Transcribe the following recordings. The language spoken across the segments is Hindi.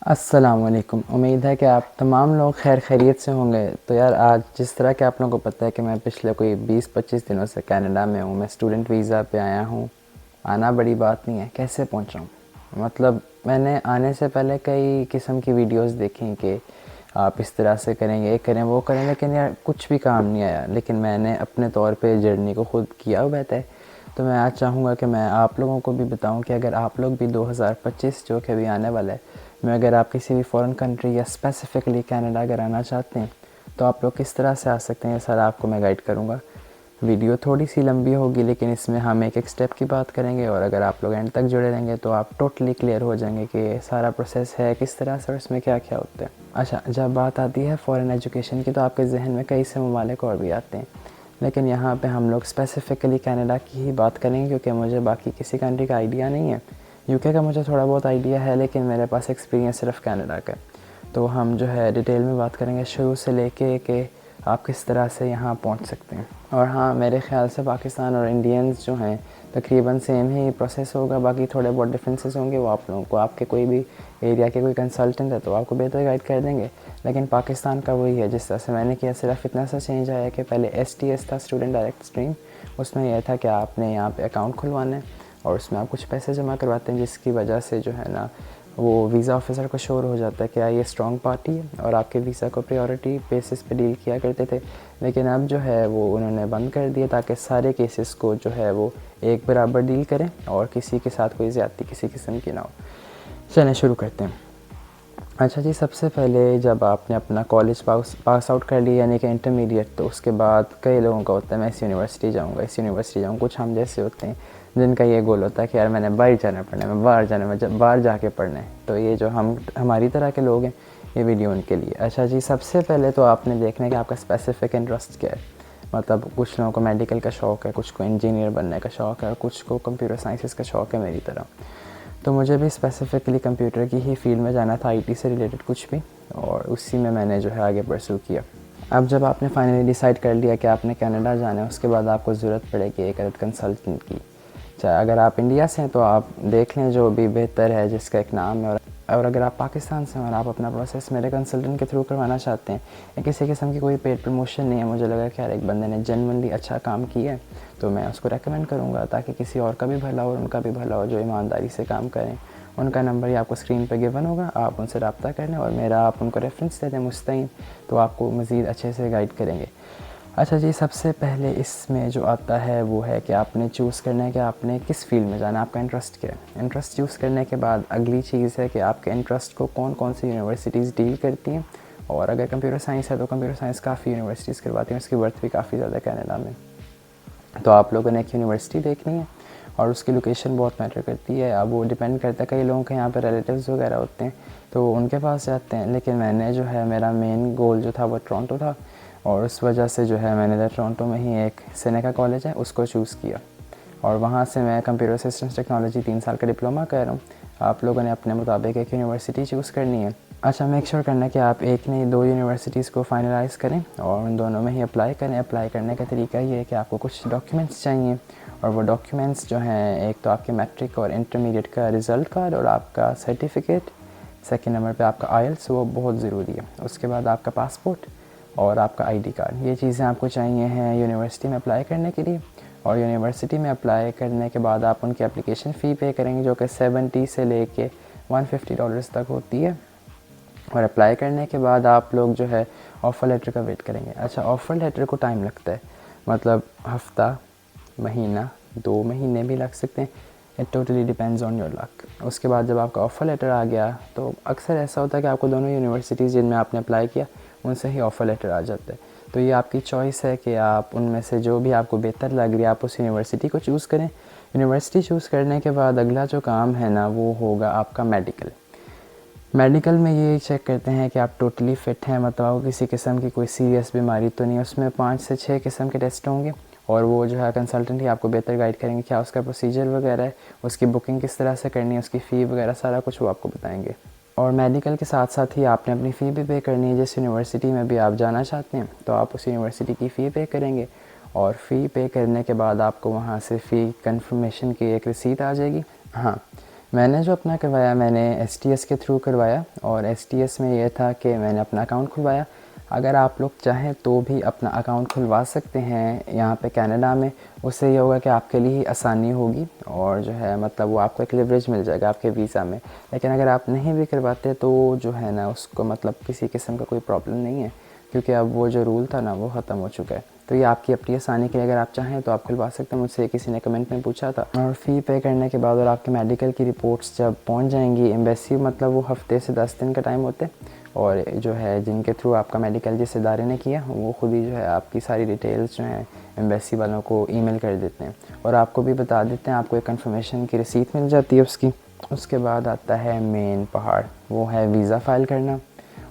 अस्सलामुअलैकुम। उम्मीद है कि आप तमाम लोग खैर खैरियत से होंगे। तो यार आज जिस तरह कि आप लोगों को पता है कि मैं पिछले कोई 20-25 दिनों से कनाडा में हूँ। मैं स्टूडेंट वीज़ा पे आया हूँ। आना बड़ी बात नहीं है, कैसे पहुँचा हूँ। मतलब मैंने आने से पहले कई किस्म की वीडियोस देखी कि आप इस तरह से करेंगे, ये करें वो करें, लेकिन यार कुछ भी काम नहीं आया। लेकिन मैंने अपने तौर पे जर्नी को ख़ुद किया हुआ है। तो मैं आज चाहूँगा कि मैं आप लोगों को भी बताऊँ कि अगर आप लोग भी 2025 जो कि अभी आने वाला है में अगर आप किसी भी फ़ॉरेन कंट्री या स्पेसिफ़िकली कनाडा अगर आना चाहते हैं तो आप लोग किस तरह से आ सकते हैं, सारा आपको मैं गाइड करूँगा। वीडियो थोड़ी सी लंबी होगी लेकिन इसमें हम एक एक स्टेप की बात करेंगे और अगर आप लोग एंड तक जुड़े रहेंगे तो आप टोटली क्लियर हो जाएंगे कि सारा प्रोसेस है किस तरह से और इसमें क्या क्या होता है। अच्छा, जब बात आती है फ़ॉरेन एजुकेशन की तो आपके जहन में कई से ममालिक और भी आते हैं, लेकिन यहाँ पे हम लोग स्पेसिफ़िकली कनाडा की ही बात करेंगे क्योंकि मुझे बाकी किसी कंट्री का आइडिया नहीं है। यूके का मुझे थोड़ा बहुत आइडिया है लेकिन मेरे पास एक्सपीरियंस सिर्फ कनाडा का है। तो हम जो है डिटेल में बात करेंगे शुरू से लेके कि आप किस तरह से यहाँ पहुँच सकते हैं। और हाँ, मेरे ख़्याल से पाकिस्तान और इंडियंस जो हैं तकरीबन सेम ही प्रोसेस होगा, बाकी थोड़े बहुत डिफरेंसेस होंगे। वो आप लोगों को आपके कोई भी एरिया के कोई कंसल्टेंट है तो आपको बेहतर गाइड कर देंगे। लेकिन पाकिस्तान का वही है जिस तरह से मैंने किया, सिर्फ इतना सा चेंज आया कि पहले STS था, स्टूडेंट डायरेक्ट स्ट्रीम। उसमें यह था कि आपने यहाँ पे अकाउंट खुलवाना है और उसमें आप कुछ पैसे जमा करवाते हैं जिसकी वजह से जो है ना वो वीज़ा ऑफिसर को श्योर हो जाता है कि ये स्ट्रॉन्ग पार्टी है और आपके वीज़ा को प्रायोरिटी बेसिस पे डील किया करते थे। लेकिन अब जो है वो उन्होंने बंद कर दिया ताकि सारे केसेस को जो है वो एक बराबर डील करें और किसी के साथ कोई ज़्यादती किसी किस्म की ना हो। चलें शुरू करते हैं। अच्छा जी, सबसे पहले जब आपने अपना कॉलेज पास आउट कर लिया यानी कि इंटरमीडिएट, तो उसके बाद कई लोगों का होता है मैं इस यूनिवर्सिटी जाऊँगा, इस यूनिवर्सिटी जाऊँगा। कुछ हम जैसे होते हैं जिनका ये गोल होता है कि यार मैंने बाहर जाना पढ़ना है, मैं बाहर जाना है, जब बाहर जाके पढ़ना है। तो ये जो हमारी तरह के लोग हैं ये वीडियो उनके लिए। अच्छा जी, सबसे पहले तो आपने देखना है कि आपका स्पेसिफिक इंटरेस्ट क्या है। मतलब कुछ लोगों को मेडिकल का शौक़ है, कुछ को इंजीनियर बनने का शौक़ है और कुछ को कंप्यूटर साइंसेस का शौक़ है मेरी तरह। तो मुझे भी स्पेसिफ़िकली कंप्यूटर की ही फील्ड में जाना था, IT से रिलेटेड कुछ भी, और उसी में मैंने जो है आगे परस्यू किया। अब जब आपने फाइनली डिसाइड कर लिया कि आपने कनाडा जाना है, उसके बाद आपको ज़रूरत पड़ेगी एक अदद कंसल्टेंट की। चाहे अगर आप इंडिया से हैं तो आप देख लें जो भी बेहतर है जिसका एक नाम है, और अगर आप पाकिस्तान से हैं और आप अपना प्रोसेस मेरे कंसल्टेंट के थ्रू करवाना चाहते हैं या किसी किस्म की कोई पेड प्रमोशन नहीं है, मुझे लगा कि यार एक बंदे ने जेन्युइनली अच्छा काम किया है तो मैं उसको रेकमेंड करूँगा ताकि किसी और का भी भला हो और उनका भी भला हो जो ईमानदारी से काम करें। उनका नंबर ही आपको स्क्रीन पे गिवन होगा, आप उनसे रब्ता कर लें और मेरा आप उनको रेफरेंस दे दें मुस्तकीम, तो आपको मज़ीद अच्छे से गाइड करेंगे। अच्छा जी, सबसे पहले इसमें जो आता है वो है कि आपने चूज़ करना है कि आपने किस फील्ड में जाना है, आपका इंटरेस्ट क्या है। इंटरेस्ट चूज़ करने के बाद अगली चीज़ है कि आपके इंटरेस्ट को कौन कौन सी यूनिवर्सिटीज़ डील करती हैं। और अगर कंप्यूटर साइंस है तो कंप्यूटर साइंस काफ़ी यूनिवर्सिटीज़ करवाती हैं, उसकी वर्थ भी काफ़ी ज़्यादा कनाडा में। तो आप लोगों ने एक यूनिवर्सिटी देखनी है और उसकी लोकेशन बहुत मैटर करती है। अब वो डिपेंड करता है, कई लोगों के यहाँ पे रिलेटिव्स वगैरह होते हैं तो उनके पास जाते हैं, लेकिन मैंने जो है मेरा मेन गोल जो था वो टोरंटो था और उस वजह से जो है मैंने टोरंटो में ही एक सेनेका कॉलेज है उसको चूज़ किया और वहाँ से मैं कंप्यूटर सिस्टम्स टेक्नोलॉजी 3 साल का डिप्लोमा कर रहा हूँ। आप लोगों ने अपने मुताबिक एक यूनिवर्सिटी चूज़ करनी है। अच्छा, मेक श्योर करना कि आप एक नहीं 2 यूनिवर्सिटीज़ को फाइनलाइज़ करें और उन दोनों में ही अप्लाई करें। अप्लाई करने का तरीका ये है कि आपको कुछ डॉक्यूमेंट्स चाहिए और वो डॉक्यूमेंट्स जो हैं एक तो आपके मैट्रिक और इंटरमीडिएट का रिज़ल्ट कार्ड और आपका सर्टिफिकेट। सेकंड नंबर पे आपका IELTS, वो बहुत ज़रूरी है। उसके बाद आपका पासपोर्ट और आपका ID कार्ड, ये चीज़ें आपको चाहिए हैं यूनिवर्सिटी में अप्लाई करने के लिए। और यूनिवर्सिटी में अप्लाई करने के बाद आप उनकी एप्लीकेशन फ़ी पे करेंगे जो कि $70 से लेके $150 तक होती है। और अप्लाई करने के बाद आप लोग जो है ऑफ़र लेटर का वेट करेंगे। अच्छा, ऑफ़र लेटर को टाइम लगता है, मतलब हफ़्ता, महीना, 2 महीने भी लग सकते हैं। It totally depends on your luck. उसके बाद जब आपका ऑफ़र लेटर आ गया तो अक्सर ऐसा होता है कि आपको दोनों यूनिवर्सिटीज़ जिनमें आपने अप्लाई किया उनसे ही ऑफ़र लेटर आ जाता है। तो ये आपकी चॉइस है कि आप उनमें से जो भी आपको बेहतर लग रही है आप उस यूनिवर्सिटी को चूज़ करें। यूनिवर्सिटी चूज़ करने के बाद अगला जो काम है ना वो होगा आपका मेडिकल। मेडिकल में ये चेक करते हैं कि आप टोटली फ़िट हैं, मतलब आपको किसी किस्म की कोई सीरियस बीमारी तो नहीं है। उसमें 5 से 6 किस्म के टेस्ट होंगे और वो जो है कंसल्टेंट ही आपको बेहतर गाइड करेंगे क्या उसका प्रोसीजर वगैरह है, उसकी बुकिंग किस तरह से करनी है, उसकी फ़ी वगैरह सारा कुछ वो आपको बताएंगे। और मेडिकल के साथ साथ ही आपने अपनी फ़ी भी पे करनी है। जिस यूनिवर्सिटी में भी आप जाना चाहते हैं तो आप उस यूनिवर्सिटी की फ़ी पे करेंगे और फ़ी पे करने के बाद आपको वहाँ से फ़ी कन्फर्मेशन की एक रसीद आ जाएगी। हाँ, मैंने जो अपना करवाया मैंने STS के थ्रू करवाया, और STS में ये था कि मैंने अपना अकाउंट खुलवाया। अगर आप लोग चाहें तो भी अपना अकाउंट खुलवा सकते हैं यहाँ पे कनाडा में। उससे ये होगा कि आपके लिए ही आसानी होगी, और जो है मतलब वो आपको एक लिवरेज मिल जाएगा आपके वीज़ा में। लेकिन अगर आप नहीं भी करवाते तो जो है ना उसको मतलब किसी किस्म का कोई प्रॉब्लम नहीं है, क्योंकि अब वो जो रूल था ना वो ख़त्म हो चुका है। तो ये आपकी अपनी आसानी के लिए अगर आप चाहें तो आप खुलवा सकते हैं। मुझसे किसी ने कमेंट में पूछा था। और फ़ी पे करने के बाद और आपके मेडिकल की रिपोर्ट्स जब पहुंच जाएंगी एम्बेसी, मतलब वो हफ्ते से 10 दिन का टाइम होते हैं, और जो है जिनके थ्रू आपका मेडिकल जिस इदारे ने किया वो ख़ुद ही जो है आपकी सारी डिटेल्स जो हैं एम्बेसी वालों को ईमेल कर देते हैं, और आपको भी बता देते हैं, आपको एक कन्फर्मेशन की रसीद मिल जाती है उसकी। उसके बाद आता है मेन पहाड़, वो है वीज़ा फ़ाइल करना।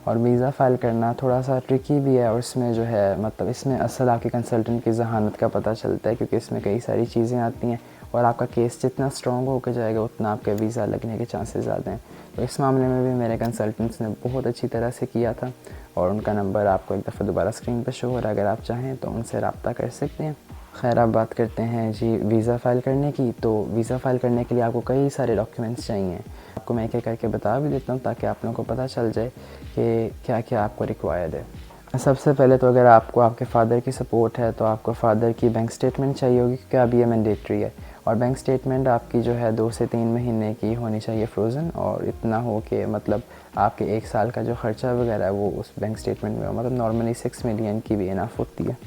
और वीज़ा फ़ाइल करना थोड़ा सा ट्रिकी भी है, और इसमें जो है मतलब इसमें असल आपके कंसल्टेंट की ज़हानत का पता चलता है, क्योंकि इसमें कई सारी चीज़ें आती हैं, और आपका केस जितना स्ट्रॉन्ग होकर जाएगा उतना आपके वीज़ा लगने के चांसेस ज़्यादा हैं। तो इस मामले में भी मेरे कंसल्टेंट्स ने बहुत अच्छी तरह से किया था, और उनका नंबर आपको एक दफ़ा दोबारा स्क्रीन पर शो हो रहा है, अगर आप चाहें तो उनसे रब्ता कर सकते हैं। खैर, आप बात करते हैं जी वीज़ा फ़ाइल करने की। तो वीज़ा फ़ाइल करने के लिए आपको कई सारे डॉक्यूमेंट्स चाहिए। आपको मैं एक एक करके बता भी देता हूँ ताकि आप लोगों को पता चल जाए कि क्या क्या आपको रिक्वायर्ड है। सबसे पहले तो अगर आपको आपके फ़ादर की सपोर्ट है तो आपको फ़ादर की बैंक स्टेटमेंट चाहिए होगी, क्योंकि अब ये मैंडेटरी है। और बैंक स्टेटमेंट आपकी जो है 2 से 3 महीने की होनी चाहिए फ्रोज़न, और इतना हो कि मतलब आपके 1 साल का जो ख़र्चा वगैरह है वो उस बैंक स्टेटमेंट में हो। मतलब नॉर्मली 6 मिलियन की भी इनफ होती है।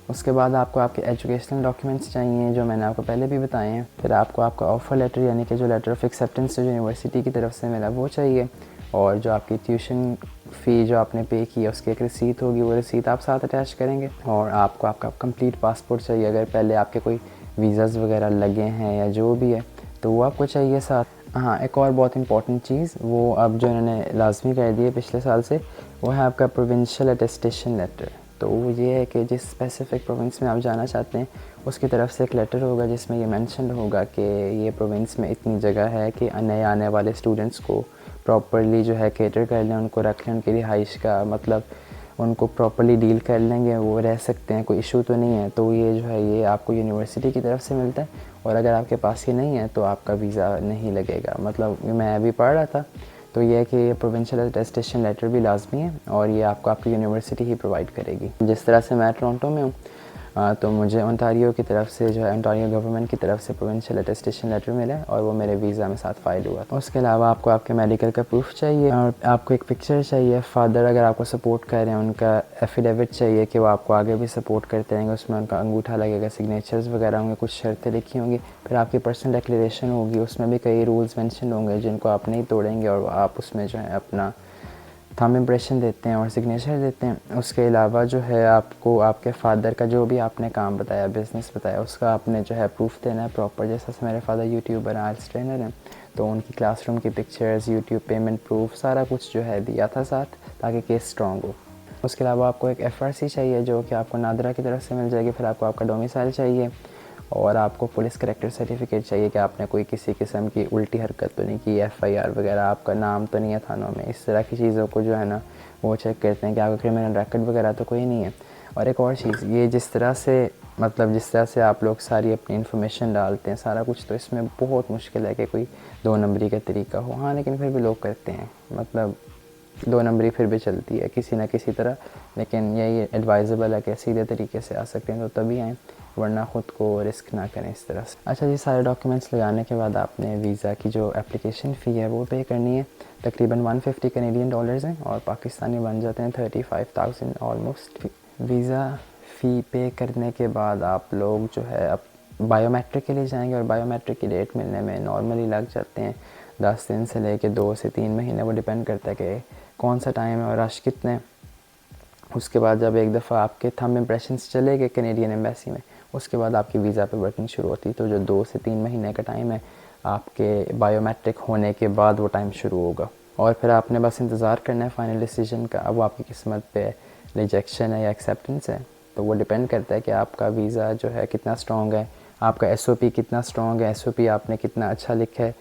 उसके बाद आपको आपके एजुकेशनल डॉक्यूमेंट्स चाहिए, जो मैंने आपको पहले भी बताए हैं। फिर आपको आपका ऑफ़र लेटर यानी कि जो लेटर ऑफ एक्सेप्टेंस जो यूनिवर्सिटी की तरफ से मिला वो चाहिए, और जो आपकी ट्यूशन फ़ी जो आपने पे की है उसकी एक रिसीट होगी, वो रिसीट आप साथ अटैच करेंगे। और आपको आपका कंप्लीट पासपोर्ट चाहिए, अगर पहले आपके कोई वीज़ाज़ वगैरह लगे हैं या जो भी है तो वो आपको चाहिए साथ। हाँ, एक और बहुत इंपॉर्टेंट चीज़ वो अब जो इन्होंने लाजमी कर दी है पिछले साल से, वो है आपका प्रोविंशियल अटेस्टेशन लेटर। तो वो ये है कि जिस स्पेसिफ़िक प्रोविंस में आप जाना चाहते हैं उसकी तरफ से एक लेटर होगा जिसमें ये मेंशन होगा कि ये प्रोविंस में इतनी जगह है कि नए आने वाले स्टूडेंट्स को प्रॉपर्ली जो है कैटर कर लें, उनको रख लें, उनकी रिहाइश का मतलब उनको प्रॉपर्ली डील कर लेंगे, वो रह सकते हैं, कोई इशू तो नहीं है। तो ये जो है ये आपको यूनिवर्सिटी की तरफ से मिलता है, और अगर आपके पास ये नहीं है तो आपका वीज़ा नहीं लगेगा। मतलब मैं अभी पढ़ रहा था तो ये है कि ये प्रोविंशियल अटेस्टेशन लेटर भी लाजमी है, और ये आपको आपकी यूनिवर्सिटी ही प्रोवाइड करेगी। जिस तरह से मैं टोरंटो में हूँ तो मुझे ओंटारियो की तरफ से जो है ओंटारियो गवर्नमेंट की तरफ से प्रोविंशियल अटेस्टेशन लेटर मिला है, और वो मेरे वीज़ा में साथ फाइल हुआ। उसके अलावा आपको आपके मेडिकल का प्रूफ चाहिए, और आपको एक पिक्चर चाहिए। फादर अगर आपको सपोर्ट कर रहे हैं उनका एफिडेविट चाहिए कि वो आपको आगे भी सपोर्ट करते रहेंगे, उसमें उनका अंगूठा लगेगा, सिग्नेचर्स वगैरह होंगे, कुछ शर्तें लिखी होंगी। फिर आपकी पर्सनल डिक्लेरेशन होगी, उसमें भी कई रूल्स मेंशन होंगे जिनको आप नहीं तोड़ेंगे, और आप उसमें जो है अपना थंब इम्प्रेशन देते हैं और सिग्नेचर देते हैं। उसके अलावा जो है आपको आपके फ़ादर का जो भी आपने काम बताया, बिज़नेस बताया, उसका आपने जो है प्रूफ देना है प्रॉपर। जैसे मेरे फादर यूट्यूबर हैं, आइल्स ट्रेनर हैं, तो उनकी क्लासरूम की पिक्चर्स, यूट्यूब पेमेंट प्रूफ, सारा कुछ जो है दिया था साथ, ताकि केस स्ट्रॉन्ग हो। उसके अलावा आपको एक FRC चाहिए जो कि आपको नादरा की तरफ से मिल जाएगी। फिर आपको आपका डोमिसाइल चाहिए, और आपको पुलिस करेक्टर सर्टिफिकेट चाहिए कि आपने कोई किसी किस्म की उल्टी हरकत तो नहीं की, FIR वगैरह, आपका नाम तो नहीं है थानों में। इस तरह की चीज़ों को जो है ना वो चेक करते हैं कि आपका क्रिमिनल रिकॉर्ड वगैरह तो कोई नहीं है। और एक और चीज़, ये जिस तरह से मतलब जिस तरह से आप लोग सारी अपनी इन्फॉर्मेशन डालते हैं सारा कुछ, तो इसमें बहुत मुश्किल है कि कोई 2 नंबरी का तरीका हो। हाँ, लेकिन फिर भी लोग करते हैं, मतलब 2 नंबरी फिर भी चलती है किसी न किसी तरह। लेकिन यही एडवाइजेबल है कि सीधे तरीके से आ सकते हैं तो तभी आएँ, वरना ख़ुद को रिस्क ना करें इस तरह से। अच्छा जी, सारे डॉक्यूमेंट्स लगाने के बाद आपने वीज़ा की जो एप्लीकेशन फ़ी है वो पे करनी है। तकरीबन 150 कैनेडियन डॉलर्स हैं, और पाकिस्तानी बन जाते हैं 35,000 ऑलमोस्ट। वीज़ा फ़ी पे करने के बाद आप लोग जो है अब बायोमेट्रिक के लिए जाएंगे, और बायोमेट्रिक की डेट मिलने में नॉर्मली लग जाते हैं 10 दिन से लेके 2 से 3 महीने। वो डिपेंड करता है कि कौन सा टाइम है और रश कितने। उसके बाद जब एक दफ़ा आपके थंब इम्प्रेशंस चले गए कैनेडियन एम्बेसी में, उसके बाद आपकी वीज़ा पे वर्किंग शुरू होती है। तो जो 2 से 3 महीने का टाइम है आपके बायोमेट्रिक होने के बाद वो टाइम शुरू होगा, और फिर आपने बस इंतज़ार करना है फाइनल डिसीजन का। अब वो आपकी किस्मत पे रिजेक्शन है या एक्सेप्टेंस है, तो वो डिपेंड करता है कि आपका वीज़ा जो है कितना स्ट्रॉन्ग है, आपका SOP कितना स्ट्रॉन्ग है, SOP आपने कितना अच्छा लिखा है,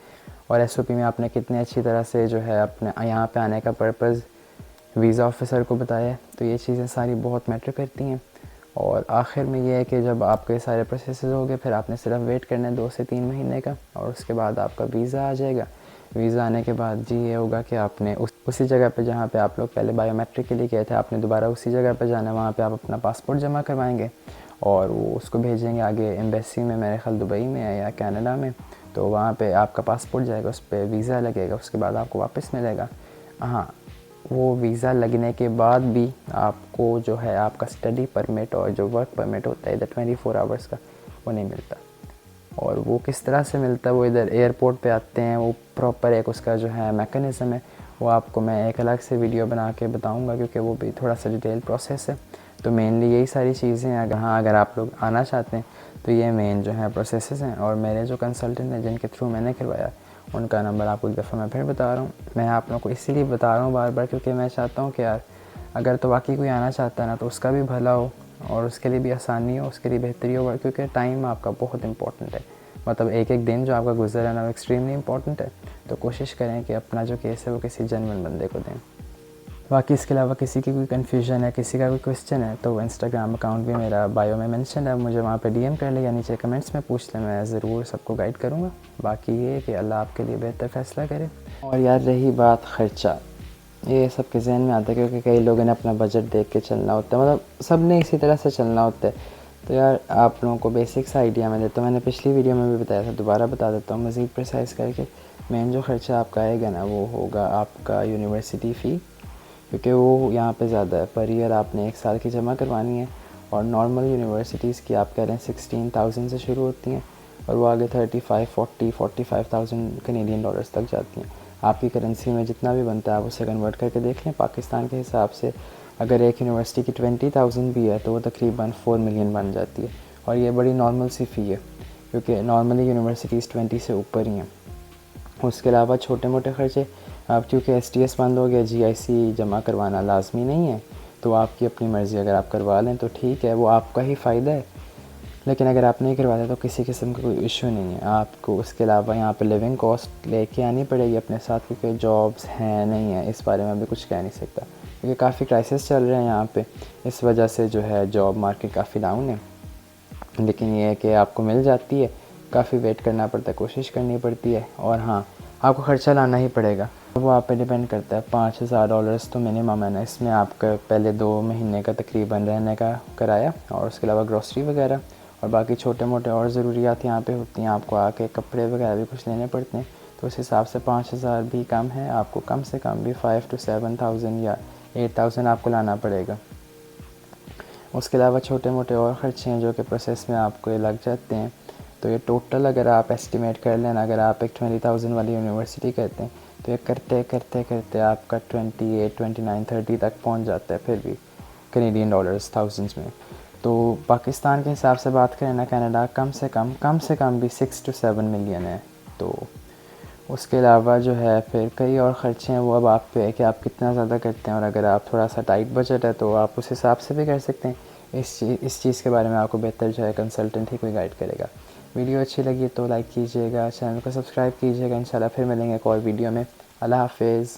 और SOP में आपने कितने अच्छी तरह से जो है अपने यहाँ पे आने का पर्पज़ वीज़ा ऑफिसर को बताया है। तो ये चीज़ें सारी बहुत मैटर करती हैं। और आखिर में ये है कि जब आपके सारे प्रोसेस हो गए फिर आपने सिर्फ वेट करना है 2 से 3 महीने का, और उसके बाद आपका वीज़ा आ जाएगा। वीज़ा आने के बाद जी ये होगा कि आपने उसी जगह पे जहाँ पे आप लोग पहले बायोमेट्रिक के लिए गए थे, आपने दोबारा उसी जगह पे जाना है। वहाँ पे आप अपना पासपोर्ट जमा करवाएंगे और वो उसको भेजेंगे आगे एम्बेसी में, मेरे ख्याल दुबई में है या कनाडा में। तो वहाँ पे आपका पासपोर्ट जाएगा, उस पर वीज़ा लगेगा, उसके बाद आपको वापस मिलेगा। हाँ, वो वीज़ा लगने के बाद भी आपको जो है आपका स्टडी परमिट और जो वर्क परमिट होता है इधर 24 आवर्स का, वो नहीं मिलता। और वो किस तरह से मिलता है, वो इधर एयरपोर्ट पे आते हैं, वो प्रॉपर एक उसका जो है मैकेनिज़्म है, वो आपको मैं एक अलग से वीडियो बना के बताऊंगा क्योंकि वो भी थोड़ा सा डिटेल प्रोसेस है। तो मेनली यही सारी चीज़ें हैं। हाँ, अगर आप लोग आना चाहते हैं तो ये मेन जो है प्रोसेसेस हैं। और मेरे जो कंसल्टेंट हैं जिनके थ्रू मैंने करवाया, उनका नंबर आपको एक दफ़ा मैं फिर बता रहा हूँ। मैं आप लोगों को इसीलिए बता रहा हूँ बार बार क्योंकि मैं चाहता हूँ कि यार अगर तो वाकई कोई आना चाहता है ना तो उसका भी भला हो और उसके लिए भी आसानी हो, उसके लिए बेहतरी हो, क्योंकि टाइम आपका बहुत इंपॉर्टेंट है। मतलब एक एक दिन जो आपका गुजर है ना वो एक्सट्रीमली इंपॉर्टेंट है। तो कोशिश करें कि अपना जो केस है वो किसी जेन्युइन बंदे को दें। बाकी इसके अलावा किसी की कोई कन्फ्यूजन है, किसी का कोई क्वेश्चन है, तो इंस्टाग्राम अकाउंट भी मेरा बायो में मेंशन है, मुझे वहाँ पे डीएम कर ले या नीचे कमेंट्स में पूछ ले, मैं ज़रूर सबको गाइड करूँगा। बाकी ये कि अल्लाह आपके लिए बेहतर फ़ैसला करे। और यार रही बात ख़र्चा, ये सब के जहन में आता है क्योंकि कई लोगों ने अपना बजट देख के चलना होता है, मतलब सब ने इसी तरह से चलना होता है। तो यार आप लोगों को बेसिक सा आइडिया मैं देता हूँ, मैंने पिछली वीडियो में भी बताया था, दोबारा बता देता हूँ मज़ीद प्रिसाइज़ करके। मेन जो ख़र्चा आपका आएगा ना वो होगा आपका यूनिवर्सिटी फ़ी, क्योंकि वो यहाँ पे ज़्यादा है। पर ईयर आपने 1 साल की जमा करवानी है और नॉर्मल यूनिवर्सिटीज़ की आप कह रहे हैं 16,000 से शुरू होती हैं और वो आगे 35, 40, 45,000 कनेडियन डॉलर्स तक जाती हैं। आपकी करेंसी में जितना भी बनता है आप उसे कन्वर्ट करके देख लें पाकिस्तान के हिसाब से। अगर एक यूनिवर्सिटी की 20,000 भी है तो वो तकरीबन 4 मिलियन बन जाती है। और ये बड़ी नॉर्मल सी फ़ी है क्योंकि नॉर्मली यूनिवर्सिटीज़ 20 से ऊपर ही हैं। उसके अलावा छोटे मोटे ख़र्चे, अब क्योंकि एसटीएस बंद हो गया, जीआईसी जमा करवाना लाजमी नहीं है, तो आपकी अपनी मर्ज़ी, अगर आप करवा लें तो ठीक है, वो आपका ही फ़ायदा है। लेकिन अगर आप नहीं करवाते तो किसी किस्म का कोई इशू नहीं है आपको। उसके अलावा यहाँ पे लिविंग कॉस्ट लेके आनी पड़ेगी अपने साथ, क्योंकि जॉब्स हैं नहीं है, इस बारे में अभी कुछ कह नहीं सकता क्योंकि काफ़ी क्राइसिस चल रहे हैं यहाँ पे, इस वजह से जो है जॉब मार्केट काफ़ी डाउन है। लेकिन ये है कि आपको मिल जाती है, काफ़ी वेट करना पड़ता है, कोशिश करनी पड़ती है। और हाँ, आपको ख़र्चा लाना ही पड़ेगा, वो आप पे डिपेंड करता है। $5,000 तो मिनिमम है ना, इसमें आपका पहले 2 महीने का तकरीबन रहने का किराया और उसके अलावा ग्रॉसरी वगैरह और बाकी छोटे मोटे और ज़रूरियात यहाँ पे होती हैं। आपको आके कपड़े वगैरह भी कुछ लेने पड़ते हैं, तो उस हिसाब से 5,000 भी कम है, आपको कम से कम भी 5 to 7,000 या 8,000 आपको लाना पड़ेगा। उसके अलावा छोटे मोटे और ख़र्चे हैं जो कि प्रोसेस में आपको लग जाते हैं। तो ये टोटल अगर आप एस्टिमेट कर लेना, अगर आप एक 20,000 वाली यूनिवर्सिटी करते हैं तो ये करते करते करते आपका 28, 29, 30 तक पहुंच जाता है, फिर भी कनेडियन डॉलर्स थाउजेंड्स में। तो पाकिस्तान के हिसाब से बात करें ना, कनाडा कम से कम भी 6 to 7 मिलियन है। तो उसके अलावा जो है फिर कई और ख़र्चे हैं, वो अब आप पे है कि आप कितना ज़्यादा करते हैं। और अगर आप थोड़ा सा टाइट बजट है तो आप उस हिसाब से भी कर सकते हैं। इस चीज़ के बारे में आपको बेहतर जो है कंसल्टेंट ही कोई गाइड करेगा। वीडियो अच्छी लगी तो लाइक कीजिएगा, चैनल को सब्सक्राइब कीजिएगा। इंशाल्लाह फिर मिलेंगे एक और वीडियो में। अल्लाह हाफ़िज़।